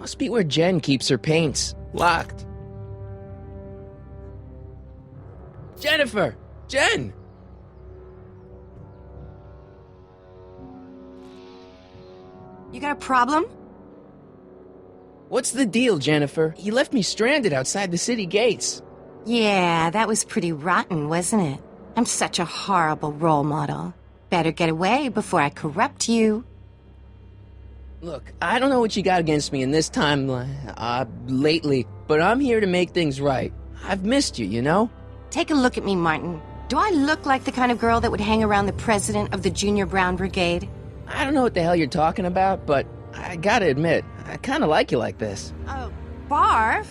Must be where Jen keeps her paints. Locked. Jennifer! Jen! You got a problem? What's the deal, Jennifer? He left me stranded outside the city gates. Yeah, that was pretty rotten, wasn't it? I'm such a horrible role model. Better get away before I corrupt you. Look, I don't know what you got against me in this time, lately, but I'm here to make things right. I've missed you, you know? Take a look at me, Martin. Do I look like the kind of girl that would hang around the president of the Junior Brown Brigade? I don't know what the hell you're talking about, but I gotta admit, I kinda like you like this. Oh, barf?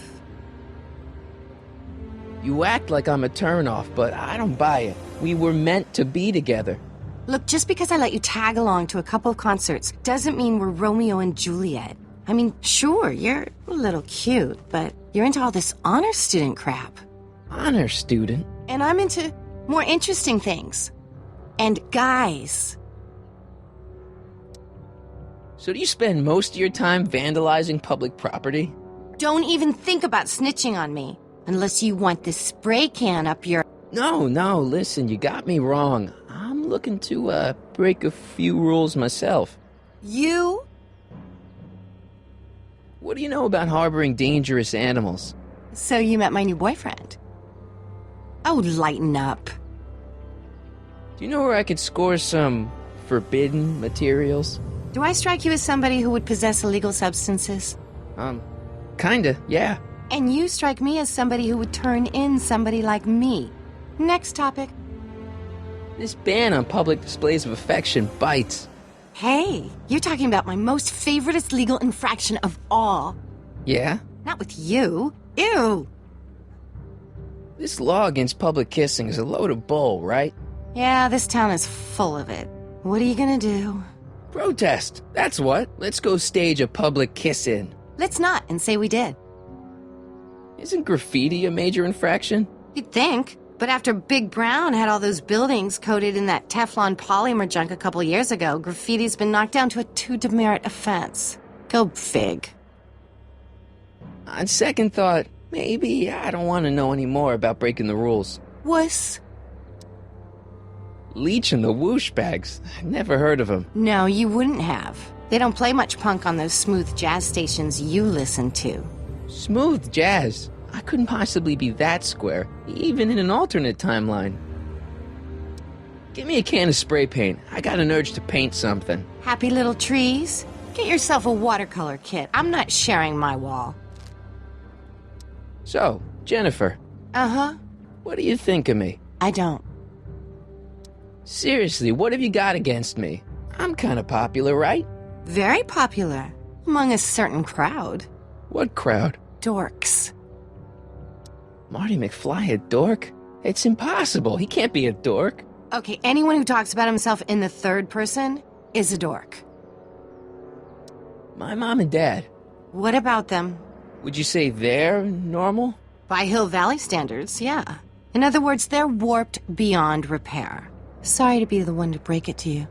You act like I'm a turnoff, but I don't buy it. We were meant to be together. Look, just because I let you tag along to a couple of concerts doesn't mean we're Romeo and Juliet. I mean, sure, you're a little cute, but you're into all this honor student crap. Honor student? And I'm into more interesting things. And guys. So do you spend most of your time vandalizing public property? Don't even think about snitching on me, unless you want this spray can up your... No, listen, you got me wrong. I'm looking to, break a few rules myself. You? What do you know about harboring dangerous animals? So you met my new boyfriend. Oh, lighten up. Do you know where I could score some forbidden materials? Do I strike you as somebody who would possess illegal substances? Kinda, yeah. And you strike me as somebody who would turn in somebody like me. Next topic. This ban on public displays of affection bites. Hey, you're talking about my most favoriteest legal infraction of all. Yeah? Not with you. Ew! This law against public kissing is a load of bull, right? Yeah, this town is full of it. What are you gonna do? Protest, that's what. Let's go stage a public kiss-in. Let's not, and say we did. Isn't graffiti a major infraction? You'd think. But after Big Brown had all those buildings coated in that Teflon polymer junk a couple years ago, graffiti's been knocked down to a 2 demerit offense. Go fig. On second thought, maybe I don't want to know any more about breaking the rules. Wuss. Leech and the Whoosh Bags. I've never heard of them. No, you wouldn't have. They don't play much punk on those smooth jazz stations you listen to. Smooth jazz? I couldn't possibly be that square, even in an alternate timeline. Give me a can of spray paint. I got an urge to paint something. Happy little trees? Get yourself a watercolor kit. I'm not sharing my wall. So, Jennifer. Uh-huh. What do you think of me? I don't. Seriously, what have you got against me? I'm kind of popular, right? Very popular. Among a certain crowd. What crowd? Dorks. Marty McFly a dork? It's impossible. He can't be a dork. Okay, anyone who talks about himself in the third person is a dork. My mom and dad. What about them? Would you say they're normal? By Hill Valley standards, yeah. In other words, they're warped beyond repair. Sorry to be the one to break it to you.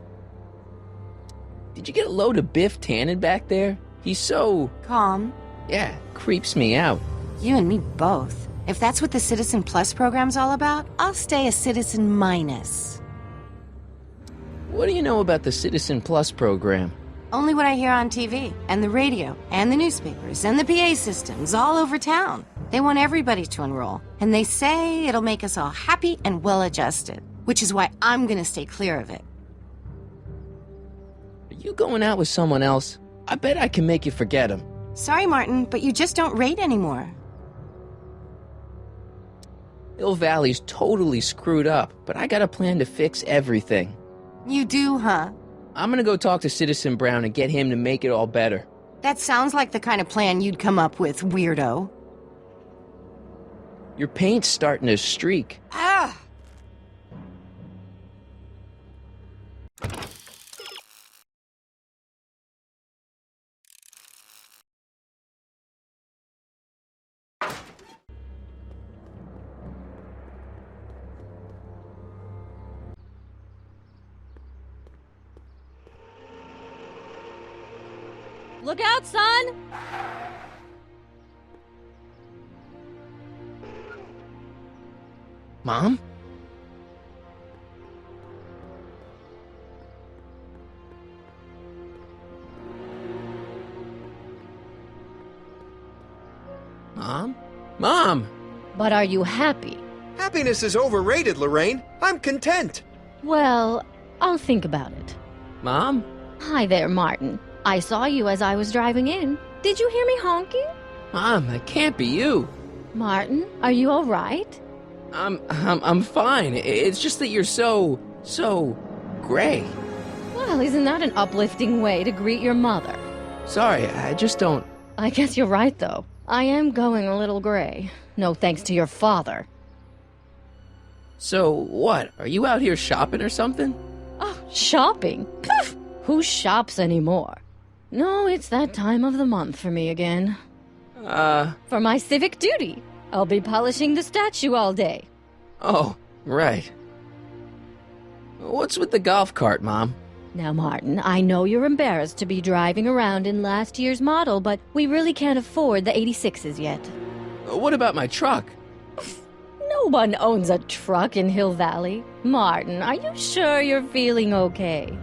Did you get a load of Biff Tannen back there? He's so... Calm. Yeah, creeps me out. You and me both. If that's what the Citizen Plus program's all about, I'll stay a Citizen Minus. What do you know about the Citizen Plus program? Only what I hear on TV, and the radio, and the newspapers, and the PA systems all over town. They want everybody to enroll, and they say it'll make us all happy and well-adjusted, which is why I'm gonna stay clear of it. Are you going out with someone else? I bet I can make you forget him. Sorry, Martin, but you just don't rate anymore. Hill Valley's totally screwed up, but I got a plan to fix everything. You do, huh? I'm gonna go talk to Citizen Brown and get him to make it all better. That sounds like the kind of plan you'd come up with, weirdo. Your paint's starting to streak. Ah! Look out, son! Mom? Mom? Mom! But are you happy? Happiness is overrated, Lorraine. I'm content. Well, I'll think about it. Mom? Hi there, Martin. I saw you as I was driving in. Did you hear me honking? Mom, that can't be you. Martin, are you all right? I'm fine. It's just that you're so gray. Well, isn't that an uplifting way to greet your mother? Sorry, I just don't... I guess you're right, though. I am going a little gray. No thanks to your father. So, what? Are you out here shopping or something? Oh, shopping? Poof! Who shops anymore? No, it's that time of the month for me again. For my civic duty. I'll be polishing the statue all day. Oh, right. What's with the golf cart, Mom? Now, Martin, I know you're embarrassed to be driving around in last year's model, but we really can't afford the 86s yet. What about my truck? No one owns a truck in Hill Valley. Martin, are you sure you're feeling okay?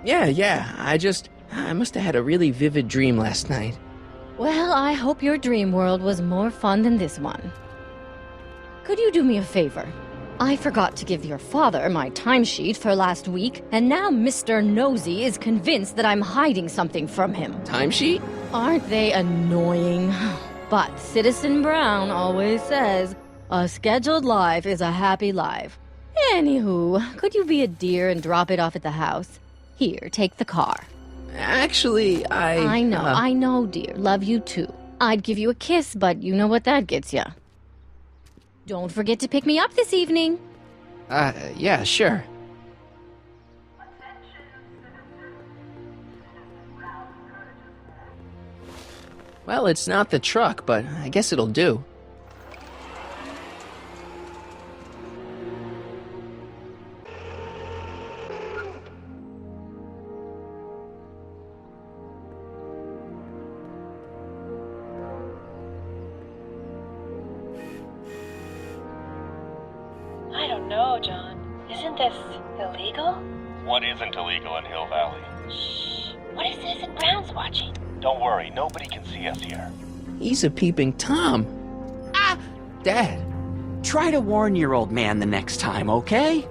Yeah, I must have had a really vivid dream last night. Well, I hope your dream world was more fun than this one. Could you do me a favor? I forgot to give your father my timesheet for last week, and now Mr. Nosy is convinced that I'm hiding something from him. Timesheet? Aren't they annoying? But Citizen Brown always says, a scheduled life is a happy life. Anywho, could you be a dear and drop it off at the house? Here, take the car. Actually, I know, dear. Love you too. I'd give you a kiss, but you know what that gets ya. Don't forget to pick me up this evening. Yeah, sure. Well, it's not the truck, but I guess it'll do. I don't know, John. Isn't this illegal? What isn't illegal in Hill Valley? Shh. What is Citizen Brown's watching? Don't worry, nobody can see us here. He's a peeping Tom. Ah! Dad. Try to warn your old man the next time, okay?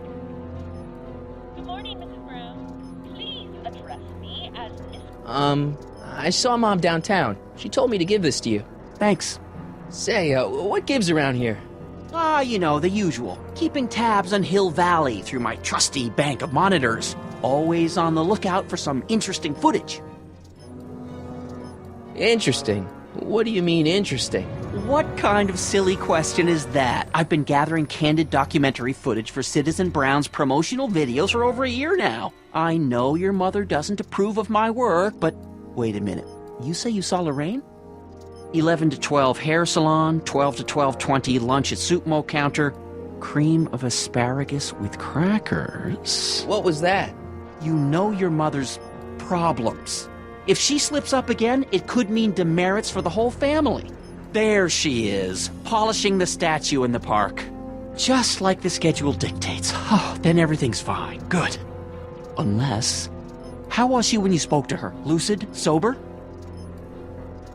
Good morning, Mrs. Brown. Please address me as Miss... I saw Mom downtown. She told me to give this to you. Thanks. Say, what gives around here? You know, the usual. Keeping tabs on Hill Valley through my trusty bank of monitors. Always on the lookout for some interesting footage. Interesting? What do you mean, interesting? What kind of silly question is that? I've been gathering candid documentary footage for Citizen Brown's promotional videos for over a year now. I know your mother doesn't approve of my work, but wait a minute. You say you saw Lorraine? 11 to 12 hair salon, 12 to 12:20 lunch at soup mo counter, cream of asparagus with crackers. What was that? You know your mother's problems. If she slips up again, it could mean demerits for the whole family. There she is, polishing the statue in the park. Just like the schedule dictates. Oh, then everything's fine. Good. Unless... How was she when you spoke to her? Lucid? Sober?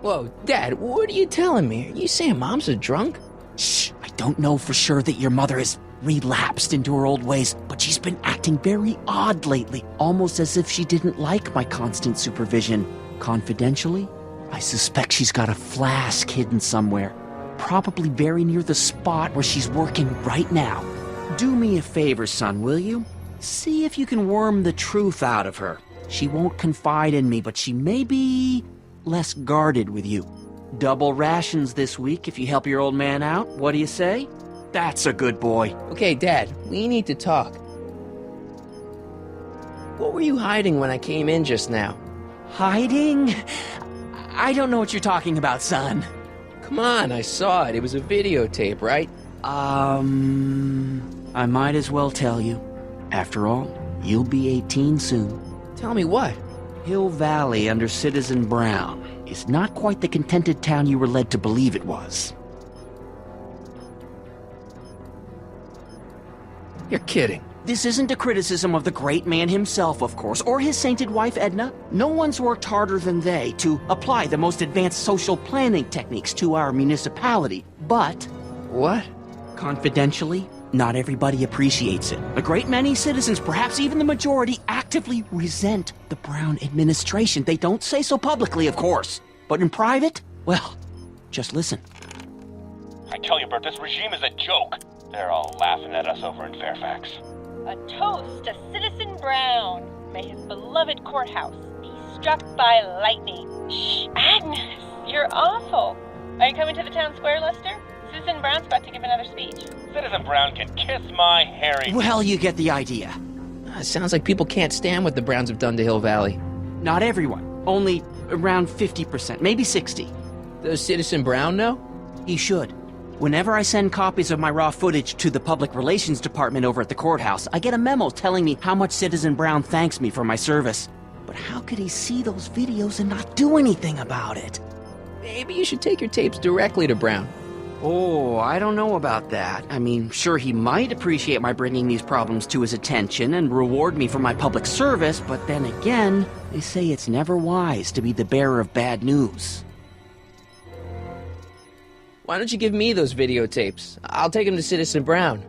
Whoa, Dad, what are you telling me? Are you saying Mom's a drunk? Shh, I don't know for sure that your mother has relapsed into her old ways, but she's been acting very odd lately, almost as if she didn't like my constant supervision. Confidentially, I suspect she's got a flask hidden somewhere, probably very near the spot where she's working right now. Do me a favor, son, will you? See if you can worm the truth out of her. She won't confide in me, but she may be less guarded with you. Double rations this week if you help your old man out. What do you say? That's a good boy. Okay, Dad, we need to talk. What were you hiding when I came in just now? Hiding? I don't know what you're talking about, son. Come on, I saw it. It was a videotape, right? I might as well tell you. After all, you'll be 18 soon. Tell me what? Hill Valley under Citizen Brown is not quite the contented town you were led to believe it was. You're kidding. This isn't a criticism of the great man himself, of course, or his sainted wife, Edna. No one's worked harder than they to apply the most advanced social planning techniques to our municipality. But, What? confidentially, not everybody appreciates it. A great many citizens, perhaps even the majority, actively resent the Brown administration. They don't say so publicly, of course. But in private, well, just listen. I tell you, Bert, this regime is a joke. They're all laughing at us over in Fairfax. A toast to Citizen Brown. May his beloved courthouse be struck by lightning. Shh, Agnes, you're awful. Are you coming to the town square, Lester? Citizen Brown's about to give another speech. Citizen Brown can kiss my hairy... Well, you get the idea. Sounds like people can't stand what the Browns have done to Hill Valley. Not everyone. Only around 50%, maybe 60. Does Citizen Brown know? He should. Whenever I send copies of my raw footage to the Public Relations Department over at the courthouse, I get a memo telling me how much Citizen Brown thanks me for my service. But how could he see those videos and not do anything about it? Maybe you should take your tapes directly to Brown. Oh, I don't know about that. I mean, sure, he might appreciate my bringing these problems to his attention and reward me for my public service, but then again, they say it's never wise to be the bearer of bad news. Why don't you give me those videotapes? I'll take them to Citizen Brown.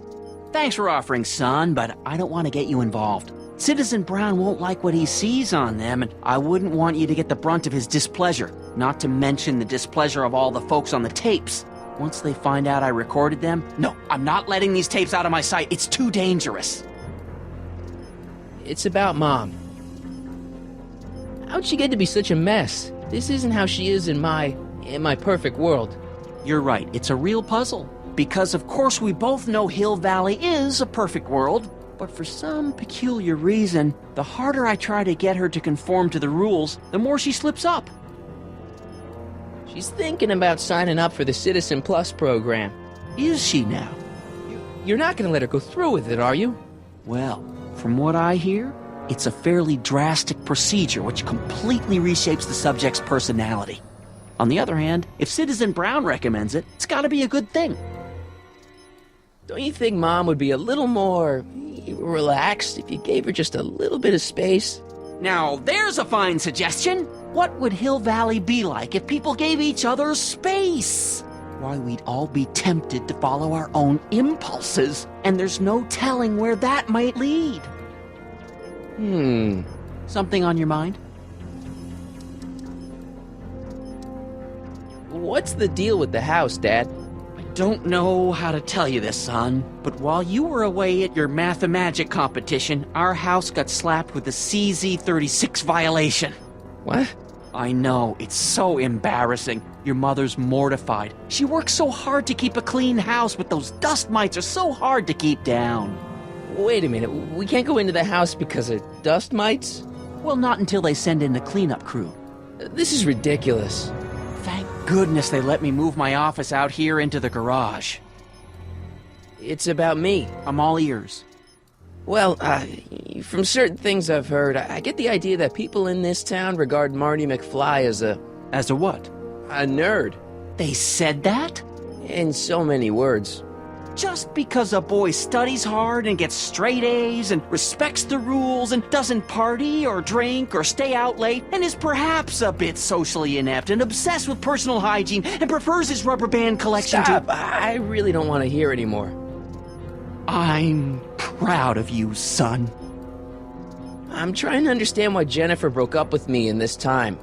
Thanks for offering, son, but I don't want to get you involved. Citizen Brown won't like what he sees on them, and I wouldn't want you to get the brunt of his displeasure, not to mention the displeasure of all the folks on the tapes. Once they find out I recorded them, no, I'm not letting these tapes out of my sight. It's too dangerous. It's about Mom. How'd she get to be such a mess? This isn't how she is in my perfect world. You're right, it's a real puzzle. Because of course we both know Hill Valley is a perfect world, but for some peculiar reason, the harder I try to get her to conform to the rules, the more she slips up. She's thinking about signing up for the Citizen Plus program. Is she now? You're not going to let her go through with it, are you? Well, from what I hear, it's a fairly drastic procedure which completely reshapes the subject's personality. On the other hand, if Citizen Brown recommends it, it's gotta be a good thing. Don't you think Mom would be a little more relaxed if you gave her just a little bit of space? Now, there's a fine suggestion. What would Hill Valley be like if people gave each other space? Why, we'd all be tempted to follow our own impulses, and there's no telling where that might lead. Something on your mind? What's the deal with the house, Dad? I don't know how to tell you this, son, but while you were away at your mathemagic competition, our house got slapped with a CZ36 violation. What? I know, it's so embarrassing. Your mother's mortified. She works so hard to keep a clean house, but those dust mites are so hard to keep down. Wait a minute, we can't go into the house because of dust mites? Well, not until they send in the cleanup crew. This is ridiculous. Thank goodness they let me move my office out here into the garage. It's about me. I'm all ears. Well, from certain things I've heard, I get the idea that people in this town regard Marty McFly as a what? a nerd. They said that? In so many words. Just because a boy studies hard and gets straight A's and respects the rules and doesn't party or drink or stay out late and is perhaps a bit socially inept and obsessed with personal hygiene and prefers his rubber band collection Stop! to... I really don't want to hear anymore. I'm proud of you, son. I'm trying to understand why Jennifer broke up with me in this time.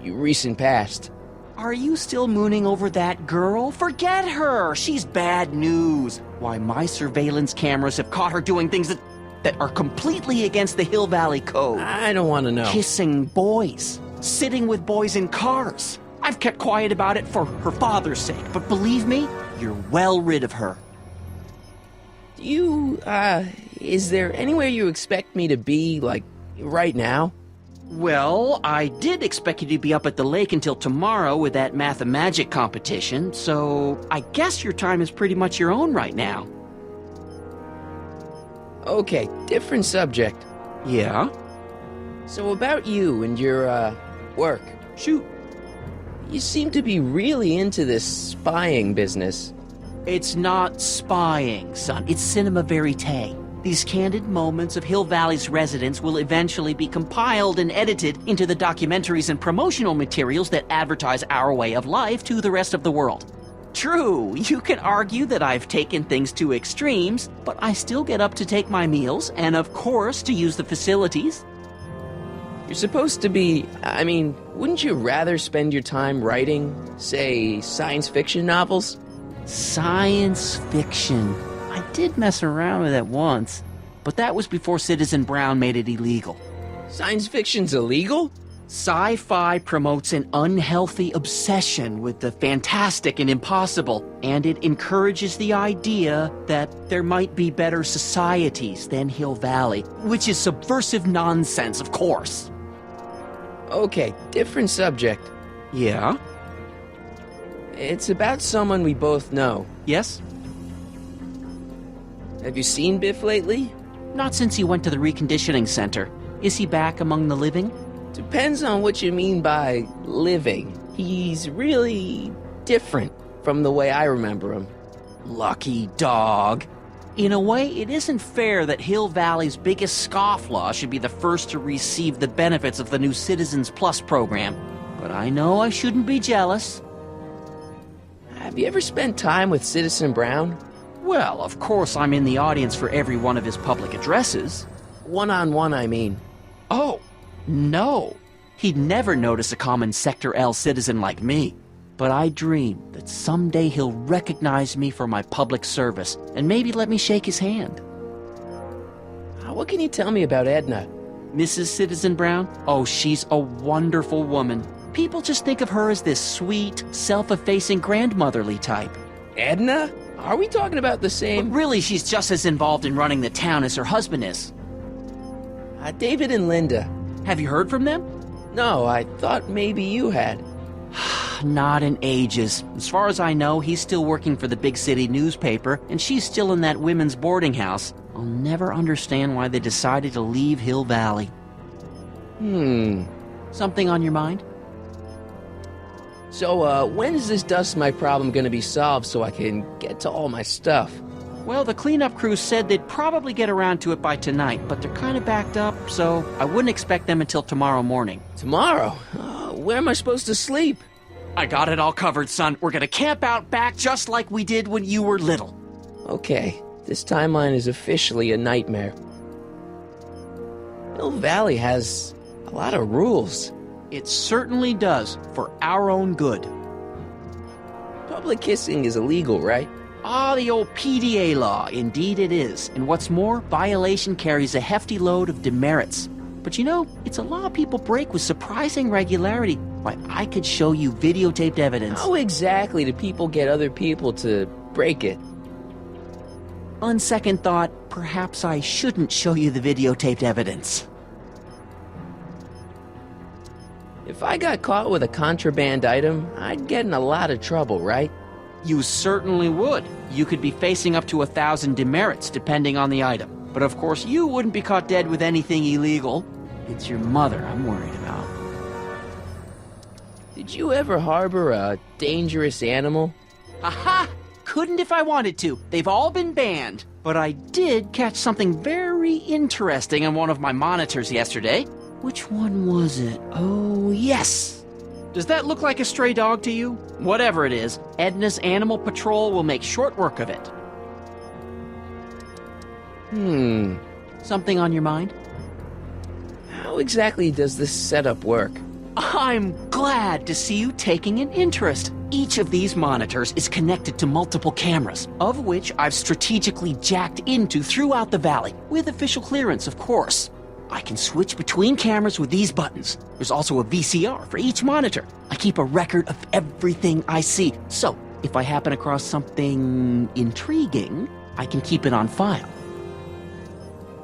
Recent past. Are you still mooning over that girl? Forget her! She's bad news. Why, my surveillance cameras have caught her doing things that are completely against the Hill Valley Code. I don't want to know. Kissing boys. Sitting with boys in cars. I've kept quiet about it for her father's sake, but believe me, you're well rid of her. Is there anywhere you expect me to be, like, right now? Well, I did expect you to be up at the lake until tomorrow with that mathemagic competition, so I guess your time is pretty much your own right now. Okay, different subject. Yeah? So about you and your, work. Shoot. You seem to be really into this spying business. It's not spying, son. It's cinema verite. These candid moments of Hill Valley's residents will eventually be compiled and edited into the documentaries and promotional materials that advertise our way of life to the rest of the world. True, you can argue that I've taken things to extremes, but I still get up to take my meals and, of course, to use the facilities. You're supposed to be... I mean, wouldn't you rather spend your time writing, say, science fiction novels? Science fiction. I did mess around with it once, but that was before Citizen Brown made it illegal. Science fiction's illegal? Sci-fi promotes an unhealthy obsession with the fantastic and impossible, and it encourages the idea that there might be better societies than Hill Valley, which is subversive nonsense, of course. Okay, different subject. Yeah? It's about someone we both know. Yes? Have you seen Biff lately? Not since he went to the reconditioning center. Is he back among the living? Depends on what you mean by living. He's really different from the way I remember him. Lucky dog. In a way, it isn't fair that Hill Valley's biggest scofflaw should be the first to receive the benefits of the new Citizens Plus program. But I know I shouldn't be jealous. Have you ever spent time with Citizen Brown? Well, of course I'm in the audience for every one of his public addresses. One-on-one, I mean. Oh, no. He'd never notice a common Sector L citizen like me. But I dream that someday he'll recognize me for my public service and maybe let me shake his hand. What can you tell me about Edna? Mrs. Citizen Brown? Oh, she's a wonderful woman. People just think of her as this sweet, self-effacing grandmotherly type. Edna? Are we talking about the same? But really, she's just as involved in running the town as her husband is. David and Linda. Have you heard from them? No, I thought maybe you had. Not in ages. As far as I know, he's still working for the big city newspaper, and she's still in that women's boarding house. I'll never understand why they decided to leave Hill Valley. Something on your mind? So, when is this Dust My Problem gonna be solved so I can get to all my stuff? Well, the cleanup crew said they'd probably get around to it by tonight, but they're kind of backed up, so I wouldn't expect them until tomorrow morning. Tomorrow? Where am I supposed to sleep? I got it all covered, son. We're gonna camp out back just like we did when you were little. Okay, this timeline is officially a nightmare. Hill Valley has a lot of rules. It certainly does, for our own good. Public kissing is illegal, right? Ah, the old PDA law. Indeed it is. And what's more, violation carries a hefty load of demerits. But you know, it's a law people break with surprising regularity. Why, I could show you videotaped evidence. How exactly do people get other people to break it? On second thought, perhaps I shouldn't show you the videotaped evidence. If I got caught with a contraband item, I'd get in a lot of trouble, right? You certainly would. You could be facing up to 1,000 demerits, depending on the item. But of course, you wouldn't be caught dead with anything illegal. It's your mother I'm worried about. Did you ever harbor a dangerous animal? Aha! Couldn't if I wanted to. They've all been banned. But I did catch something very interesting on one of my monitors yesterday. Which one was it? Oh, yes! Does that look like a stray dog to you? Whatever it is, Edna's Animal Patrol will make short work of it. Something on your mind? How exactly does this setup work? I'm glad to see you taking an interest. Each of these monitors is connected to multiple cameras, of which I've strategically jacked into throughout the valley, with official clearance, of course. I can switch between cameras with these buttons. There's also a VCR for each monitor. I keep a record of everything I see, so if I happen across something intriguing, I can keep it on file.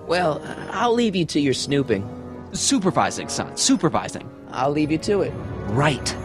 Well, I'll leave you to your snooping. Supervising, son, supervising. I'll leave you to it. Right.